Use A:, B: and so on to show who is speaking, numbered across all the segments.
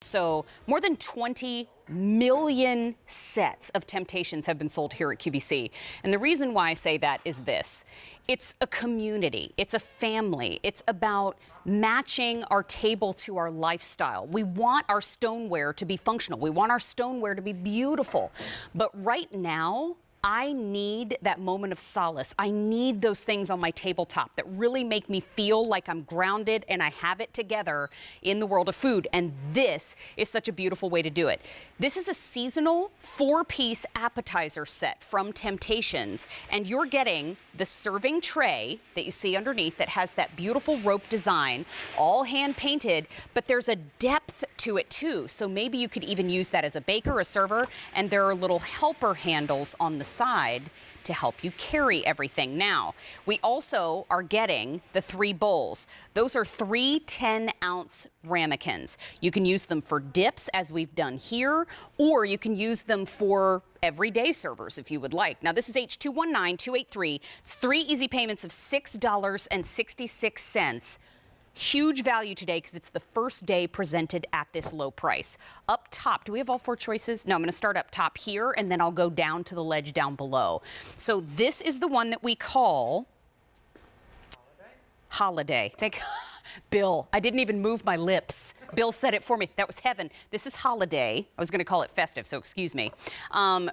A: So more than 20 million sets of Temp-tations have been sold here at QVC. And the reason why I say that is this. It's a community. It's a family. It's about matching our table to our lifestyle. We want our stoneware to be functional. We want our stoneware to be beautiful. But right now, I need that moment of solace. I need those things on my tabletop that really make me feel like I'm grounded and I have it together in the world of food. And this is such a beautiful way to do it. This is a seasonal 4-piece appetizer set from Temp-tations. And you're getting the serving tray that you see underneath that has that beautiful rope design, all hand painted, but there's a depth to it too. So maybe you could even use that as a baker, a server, and there are little helper handles on the side to help you carry everything. Now, we also are getting the 3 bowls. Those are 3 10-ounce ramekins. You can use them for dips, as we've done here, or you can use them for everyday servers if you would like. Now, this is H219283. It's 3 easy payments of $6.66. Huge value today because it's the first day presented at this low price. Up top, do we have all 4 choices? No, I'm going to start up top here, and then I'll go down to the ledge down below. So this is the one that we call Holiday. Thank Bill, I didn't even move my lips. Bill said it for me. That was heaven. This is Holiday. I was going to call it Festive, so excuse me.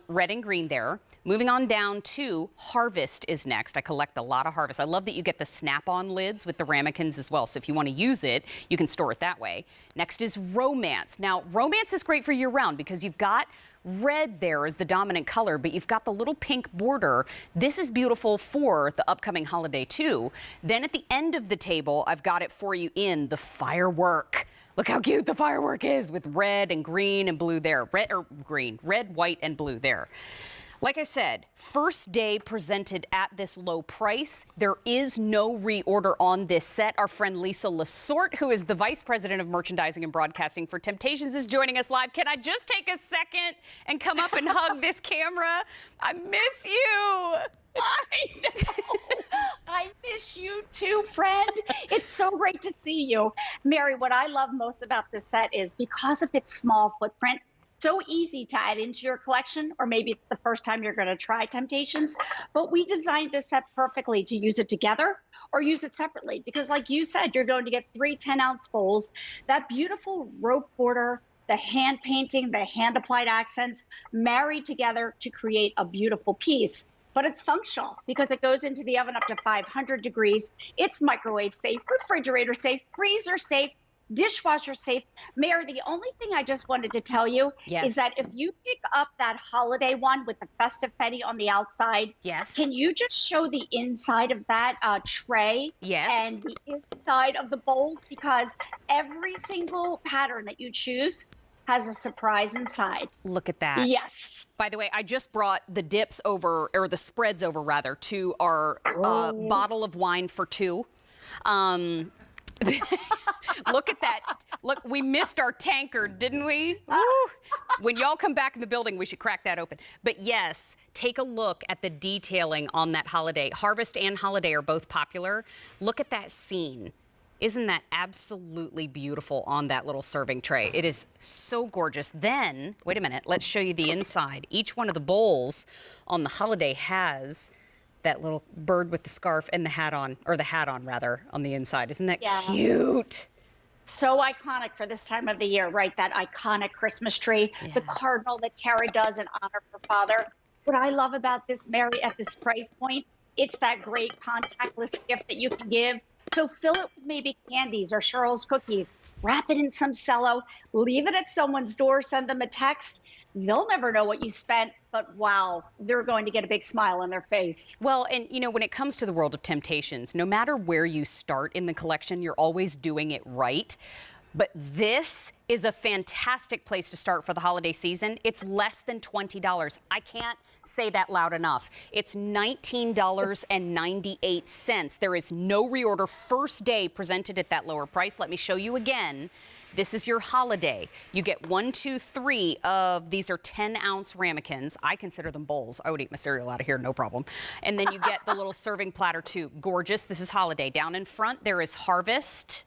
A: Red and green there. Moving on down to Harvest is next. I collect a lot of Harvest. I love that you get the snap-on lids with the ramekins as well. So if you want to use it, you can store it that way. Next is Romance. Now, Romance is great for year-round because you've got red there as the dominant color, but you've got the little pink border. This is beautiful for the upcoming holiday too. Then at the end of the table, I've got it for you in the firework. Look how cute the firework is with red and green and blue there. Red or green, red, white, and blue there. Like I said, first day presented at this low price. There is no reorder on this set. Our friend Lisa Lasorte, who is the Vice President of Merchandising and Broadcasting for Temp-tations, is joining us live. Can I just take a second and come up and hug this camera? I miss you.
B: I know. I miss you too, friend. It's so great to see you. Mary, what I love most about this set is because of its small footprint, so easy to add into your collection, or maybe it's the first time you're going to try Temp-tations, but we designed this set perfectly to use it together or use it separately, because like you said, you're going to get 3 10-ounce bowls, that beautiful rope border, the hand painting, the hand applied accents married together to create a beautiful piece. But it's functional because it goes into the oven up to 500 degrees. It's microwave safe, refrigerator safe, freezer safe, dishwasher safe. Mayor, the only thing I just wanted to tell you is that if you pick up that holiday one with the festive petty on the outside, can you just show the inside of that tray and the inside of the bowls? Because every single pattern that you choose has a surprise inside.
A: Look at that.
B: Yes.
A: By the way, I just brought the dips over, or the spreads over rather, to our bottle of wine for 2. Look at that. Look, we missed our tankard, didn't we? Woo. When y'all come back in the building, we should crack that open. But yes, take a look at the detailing on that holiday. Harvest and Holiday are both popular. Look at that scene. Isn't that absolutely beautiful on that little serving tray? It is so gorgeous. Then, wait a minute, let's show you the inside. Each one of the bowls on the Holiday has that little bird with the scarf and the hat on, or the hat on rather, on the inside. Isn't that cute?
B: So iconic for this time of the year, right? That iconic Christmas tree, the cardinal that Tara does in honor of her father. What I love about this, Mary, at this price point, it's that great contactless gift that you can give. So fill it with maybe candies or Cheryl's cookies, wrap it in some cello, leave it at someone's door, send them a text. They'll never know what you spent, but wow, they're going to get a big smile on their face.
A: Well, and you know, when it comes to the world of Temp-tations, no matter where you start in the collection, you're always doing it right. But this is a fantastic place to start for the holiday season. It's less than $20. I can't say that loud enough. It's $19.98. There is no reorder. First day presented at that lower price. Let me show you again. This is your holiday. You get 1, 2, 3 of these are 10-ounce ramekins. I consider them bowls. I would eat my cereal out of here, no problem. And then you get the little serving platter too. Gorgeous. This is holiday. Down in front, there is Harvest.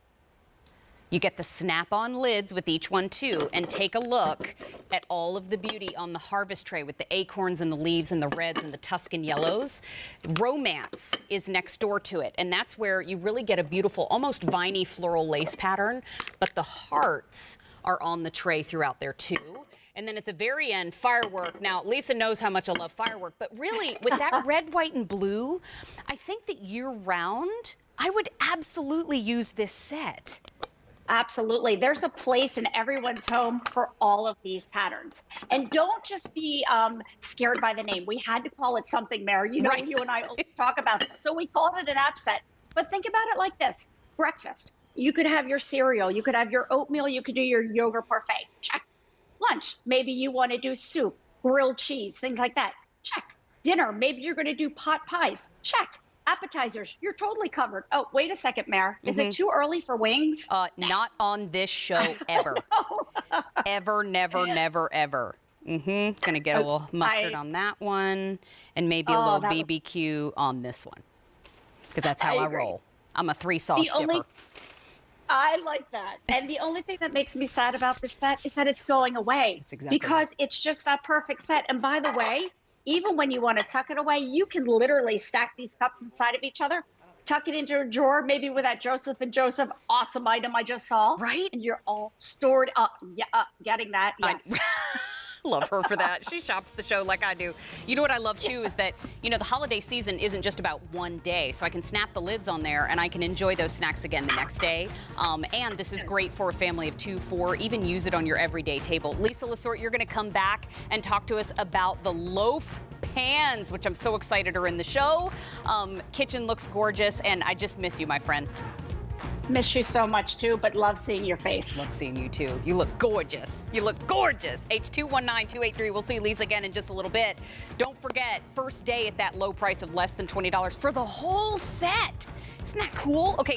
A: You get the snap-on lids with each one too, and take a look at all of the beauty on the harvest tray with the acorns and the leaves and the reds and the Tuscan yellows. Romance is next door to it, and that's where you really get a beautiful, almost viney floral lace pattern, but the hearts are on the tray throughout there too. And then at the very end, firework. Now, Lisa knows how much I love firework, but really, with that red, white, and blue, I think that year-round, I would absolutely use this set.
B: Absolutely. There's a place in everyone's home for all of these patterns. And don't just be scared by the name. We had to call it something, Mary. You know,
A: Right.
B: you and I always talk about it. So we called it an app set. But think about it like this. Breakfast. You could have your cereal. You could have your oatmeal. You could do your yogurt parfait. Check. Lunch. Maybe you want to do soup, grilled cheese, things like that. Check. Dinner. Maybe you're going to do pot pies. Check. Appetizers, you're totally covered. Oh, wait a second, Mare. Is it too early for wings?
A: Not on this show, ever. Ever, never, never, ever. Gonna get a little mustard on that one, and maybe a little BBQ on this one, because that's how I roll. I'm a 3-sauce dipper.
B: I like that. And the only thing that makes me sad about this set is that it's going away.
A: That's exactly
B: because it's just that perfect set. And by the way, even when you want to tuck it away, you can literally stack these cups inside of each other, tuck it into a drawer, maybe with that Joseph and Joseph awesome item I just saw.
A: Right?
B: And you're all stored up. Yeah, getting that. Yes.
A: Love her for that. She shops the show like I do. You know what I love too is that, you know, the holiday season isn't just about one day, so I can snap the lids on there and I can enjoy those snacks again the next day. And this is great for a family of 2, 4, even use it on your everyday table. Lisa Lasorte, you're going to come back and talk to us about the loaf pans, which I'm so excited are in the show. Kitchen looks gorgeous, and I just miss you, my friend.
B: Miss you so much too, but love seeing your face.
A: Love seeing you too. You look gorgeous. You look gorgeous. H219283. We'll see Lisa again in just a little bit. Don't forget, first day at that low price of less than $20 for the whole set. Isn't that cool? Okay.